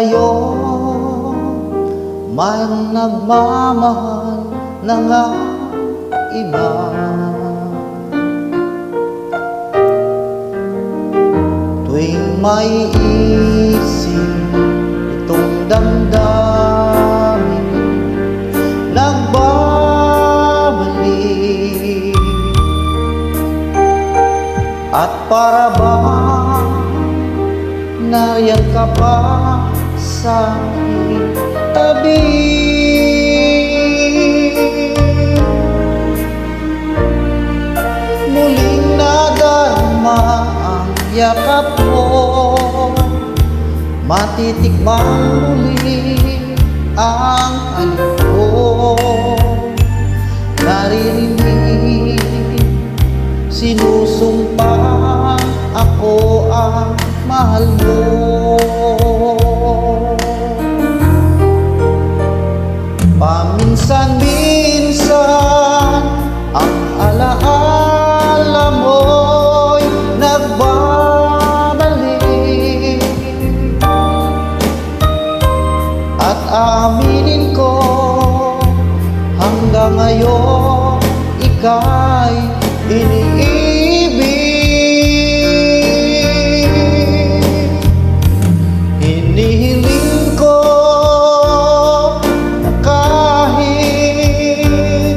ngayon mayroong nagmamahal na nga iba. Tuwing may isip itong damdamin nagbabalik, at para bang nariyan ka pa sa aking tabi. Muling nadarama ang yakap mo, matitikmang muli ang halik ko. Naririnig, sinusumpang ako ang mahal mo. Paminsan-minsan ang alaala mo'y nagbabalik, at aminin ko hanggang ngayon ika'y iniibig. Hinihiling ko na kahit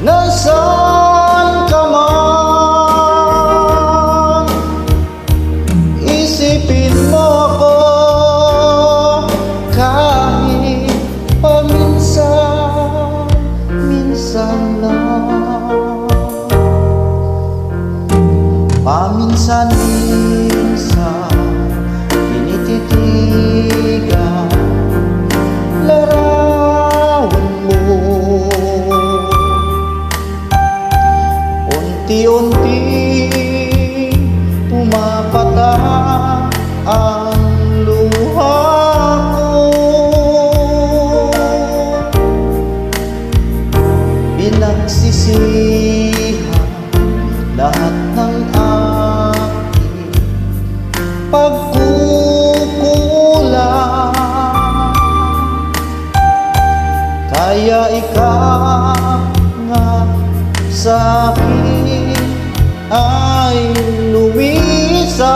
nasaan ka man, isipin mo ako kahit paminsan-minsan lang. Paminsan-minsan tinititigan larawan mo, unti-unti pumapatag ang luha ko. Pinagsisihan lahat ng aking pagkukulang, kaya ikaw nga sa akin ay lumisan.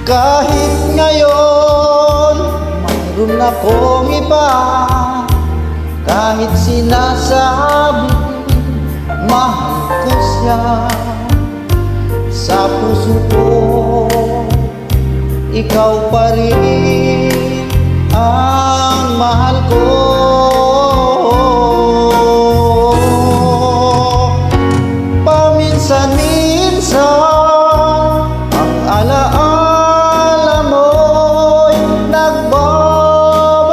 Kahit ngayon mayroon akong iba, kahit sinasabi mahal ko siya, sa puso ko ikaw pa rin ang mahal ko. Paminsan-minsan ang alaala mo'y nagbabalik,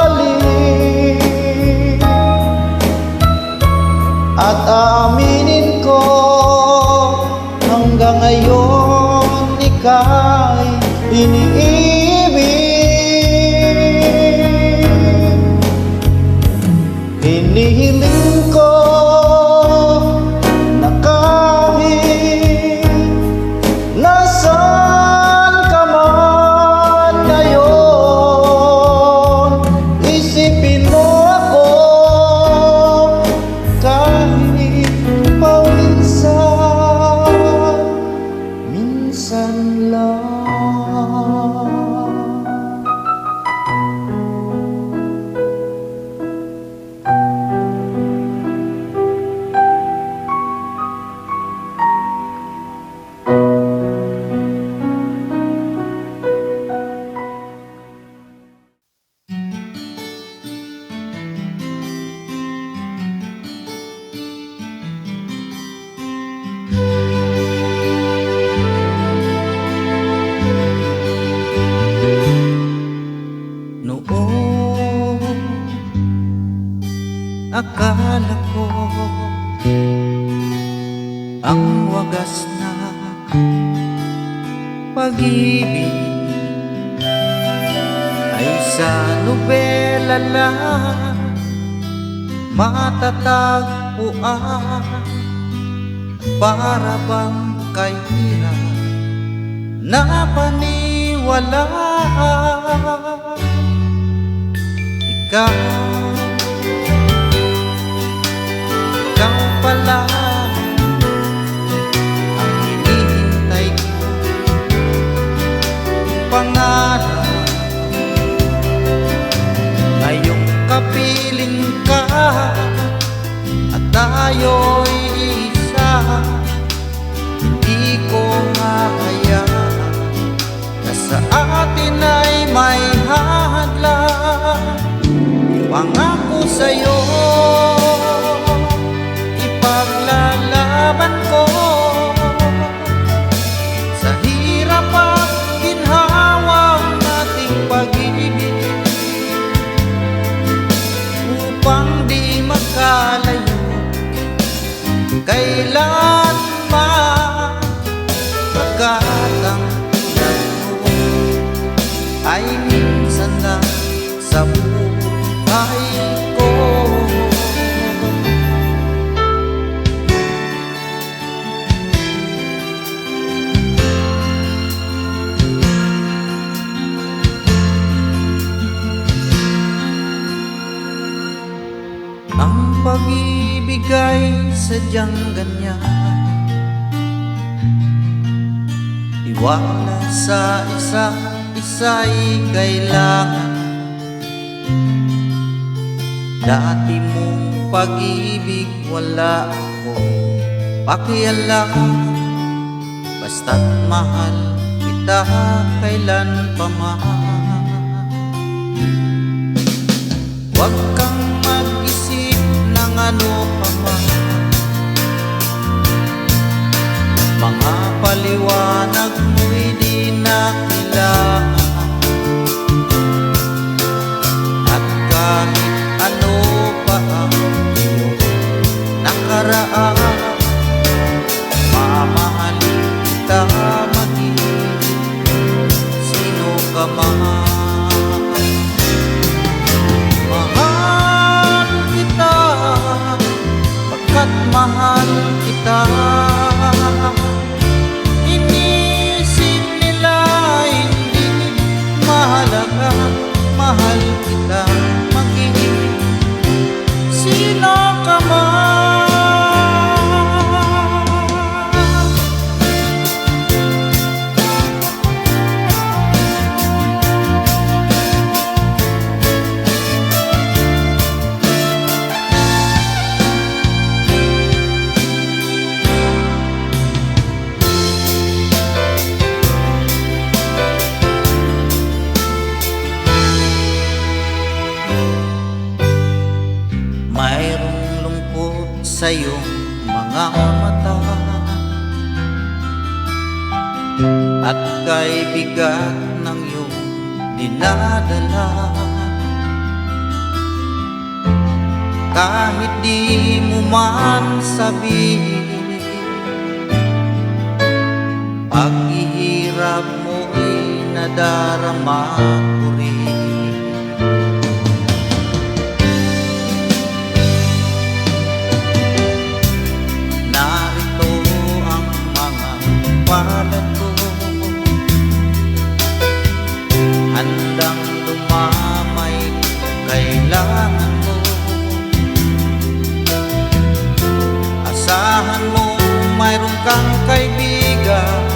at aminin ko hanggang ngayon ika'y iniibig. Hinihiling ko na kahit nasaan ka man ngayon, isipin mo ako kahit paminsan-minsan lang. Akala ko ang wagas na pag-ibig ay sa nobela lang matatagpuan, para bang kahirap napaniwalaan. Ikaw pala ang hinihintay ko, pangarap ngayong kapiling ka at tayo'y isa. Hindi ko mahayaan na sa atin ay may hadlang. Pangako sa'yo, ipaglalaban ko sa hirap at ginhawang ating pag-ibig, upang di magkalayo kailanman. Pagkat ang tulad mo ay minsan lang sa buhay ko. Ang pag-ibig ay sadyang ganyan, tiwala sa isa't isa'y kailangan. Dati mong pag-ibig wala akong pakialam, basta't mahal kita kailan pa man. Huwag kang mag-isip ng ano pa man, mga paliwanag mo'y di na kailangan. At kahit ano pa ang iyong nakaraan, mamahalin kita maging sino ka man. Mahal kita pagkat mahal kita. Inisip nila hindi mahalaga, mahal kita maging sino ka man. Mayroong lungkot sa iyong mga mata, at kay bigat ng iyong dinadala. Kahit di mo man sabihin, paghihirap mo'y nadarama ko rin. Palad ko handang lumamay kung kailangan mo. Asahan mo mayroon kang kaibigan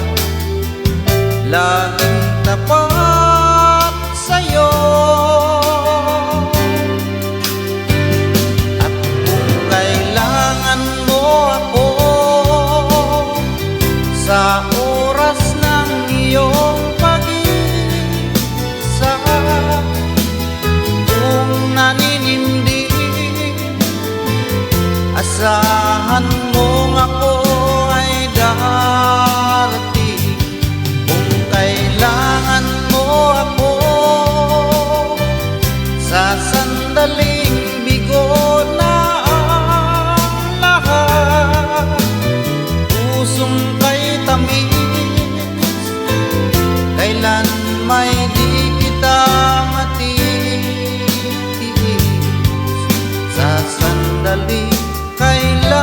laging tapat sa'yo. At kung kailangan mo ako sa oras ng iyong pag-isa, kung naninindig, asahan mong ako ay darating. Kung kailangan mo ako sa sandaling bigo na ang lahat, pusong tamis, kailan may di kita matitiis. Sa sandali kailan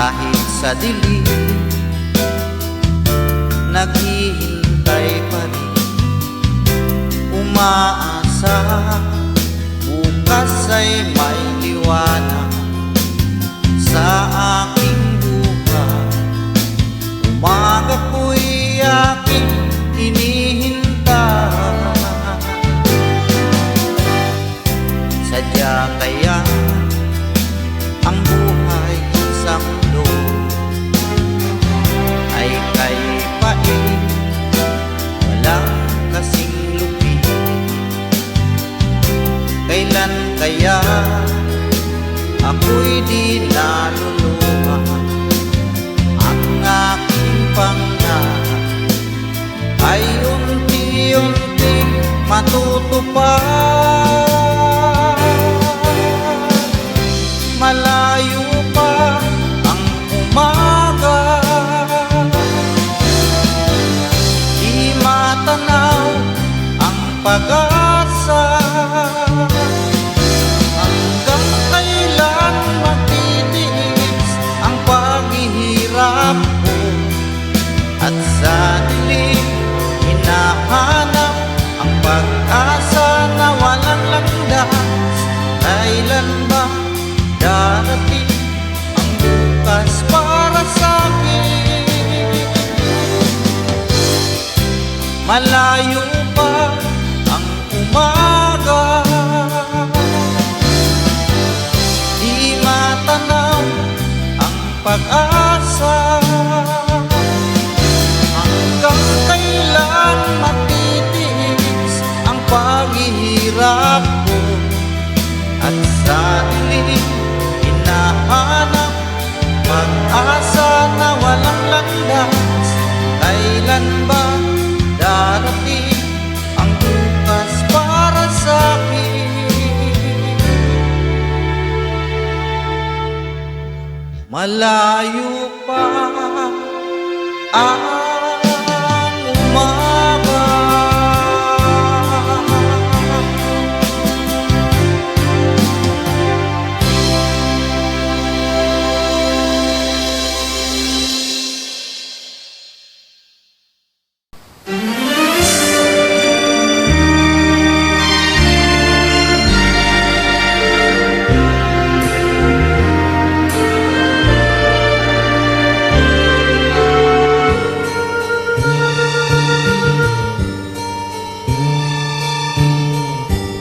Kahit sa dilim, naghihintay pa rin, umaasa bukas ay may liwanag sa aking buhay. Umaga ko'y aking hinihintay. Sadya kaya ang buhay sa mundo ay kay pait, walang kasing lupit. Kailan kaya ako'y di naluluha? Ang aking pangarap ay unti-unting matutupad. Malayo pa ang umaga, di matanaw ang pag-asa. Hanggang kailan matitiis ang paghihirap ko, at sa dilim hinahanap ang pag-asa na walang landas. Kailan ba darating ang bukas para sa'kin? Malayo pa ang umaga, di matanaw ang pag-asa. Hanggang kailan matitiis ang paghihirap ko, at sa dilim hinahanap pag-asa na walang landas. Kailan ba darating ang bukas para sa'kin? Malayo pa ang umaga.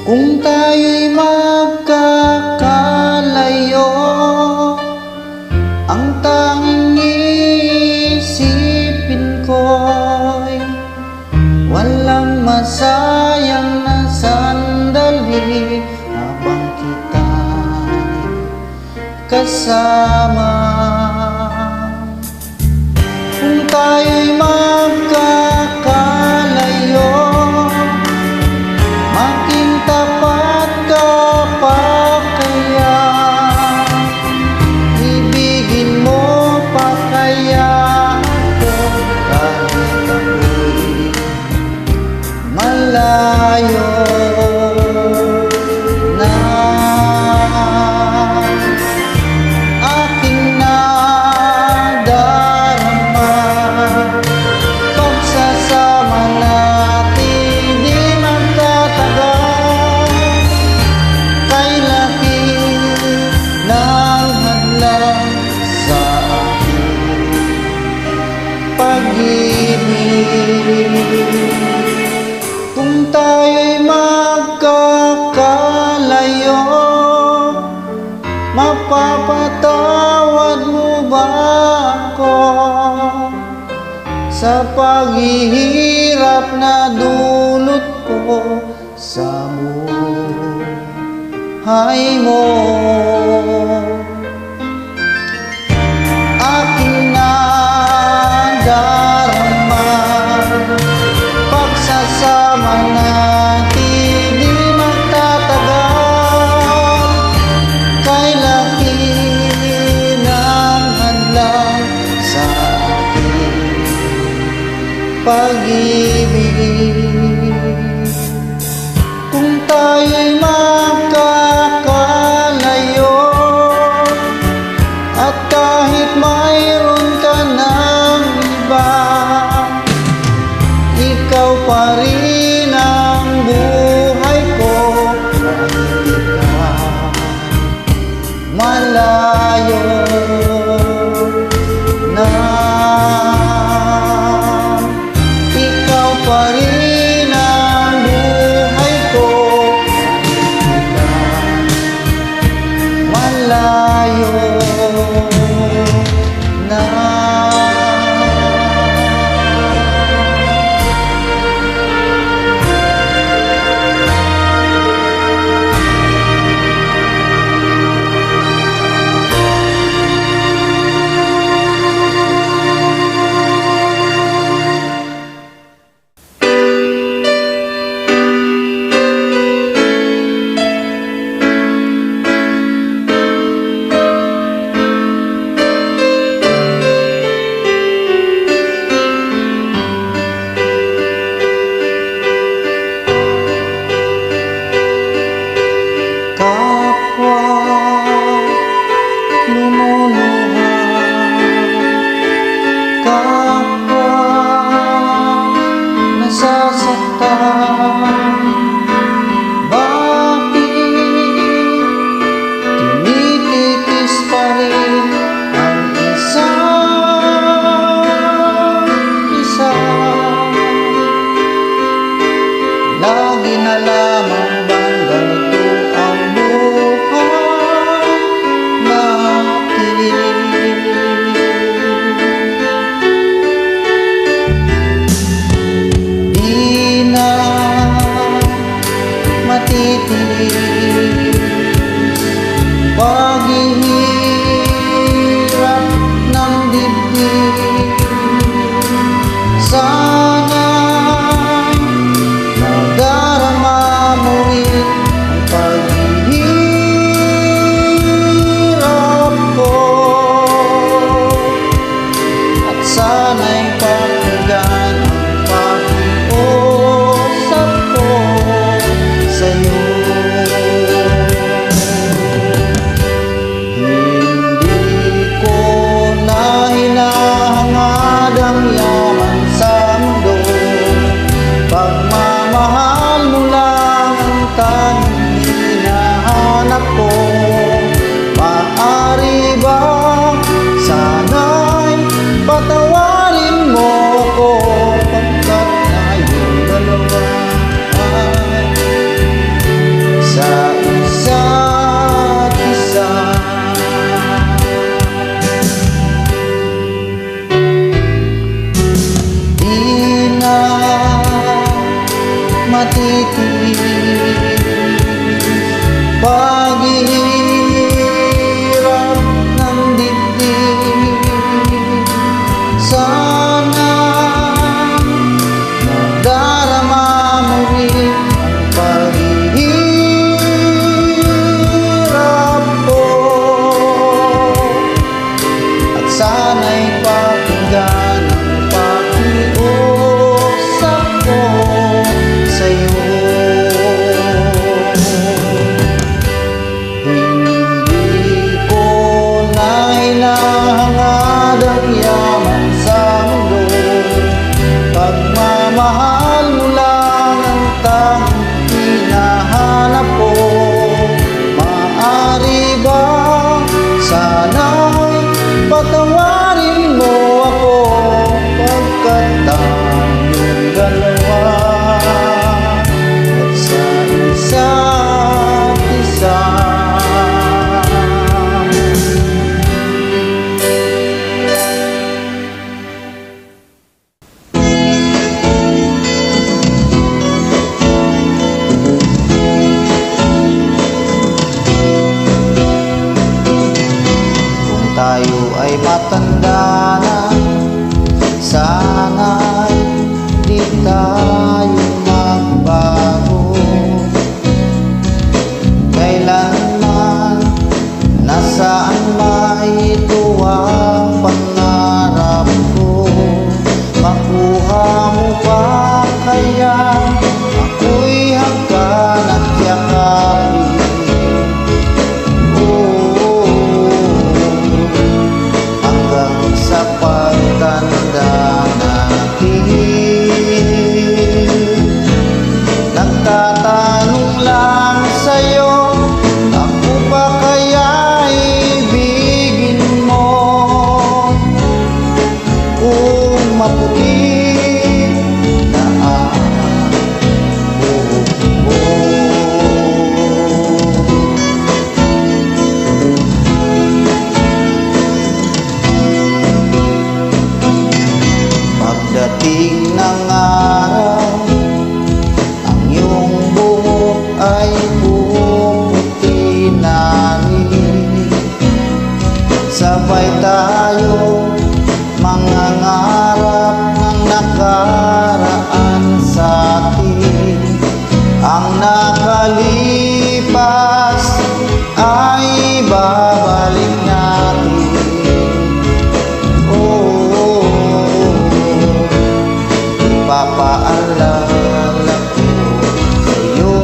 Kung tayo'y magkakalayo, ang tanging iisipin ko'y walang masayang na sandali habang kita'y kasama. Kung tayo'y magkakalayo, maging tapat ka pa kaya? Ibigin mo pa kaya ako kahit ako'y malayo na? Aking nadarama, pagsasama natin di magtatagal. Kay laki ng hadlang sa aking pag-ibig. Kung tayo'y magkakalayo, mapapatawad mo ba ako sa paghihirap na dulot ko sa buhay mo? Aking nadarama, pagsasama natin di magtatagal. Kay laki ng hadlang sa aking pag-ibig. Kung tayo'y magkakalayo at kahit mayroon ka ng iba, ikaw pa rin ang buhay ko. Kahit ikaw malayo na, ikaw pa rin ang buhay ko. Kahit ikaw malayo na. Kapwa lumuluha, kapwa nasasaktan, bakit tinitikis pa rin ang isa't isa? Lagi na lamang bang ganito ang buhay natin? Di na matitiis paghihirap ng dibdib. Sana'y nadarama mo rin ang paghihirap ko, at sana'y pakinggan ang pakiusap ko sa'yo. Hindi ko na hinahangad ang yaman sa mundo, pagmamahal mo lang ang tanging hinahanap ko. Maaari ba sana'y patawarin mo ako, pagkat tayong dalawa ay sa isa't isa. Di na matitiis paghihirap ng dibdib. Sana nadarama mo rin ang paghihirap ko, at sana'y pakinggan ang pakiusap ko sa'yo. Hindi ko na hinahangad ang yaman sa mundo, pagmamahal mo lang ang tanging hinahanap ko. Maaari ba sana'y patawarin mo ako, pagkat tayong dalawa at sa isa't isa. Kung tayo ay matanda na, sana'y di tayo magbago. Kailanman, nasaan maito ang pangarap ko, makuha mo pa kaya ako'y hanggan at yakapin. tayo mangangarap ng nakaraan sa atin. Ang nakalipas ay babalik natin. Oh, ipapaalala ko sa'yo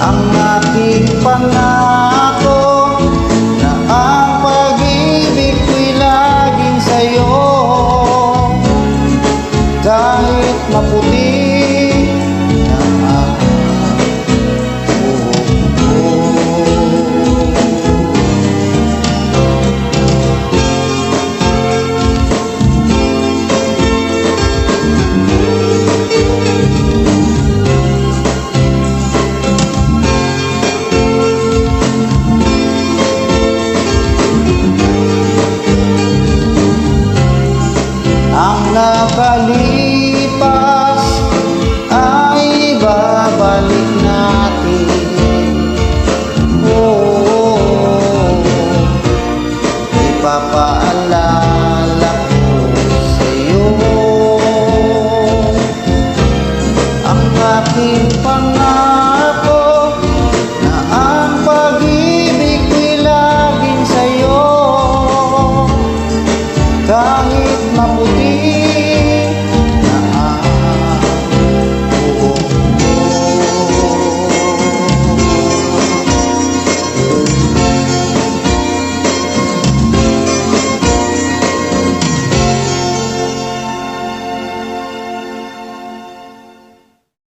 ang ating pangako na ang pag-ibig ko'y laging sa'yo. Kahit maputi ang buhok ko. Ang nakalipas ay babalik natin. Oh, ipapaalala ko sa'yo ang aking pangako na ang pag-ibig ko'y laging sa'yo. Kahit maputi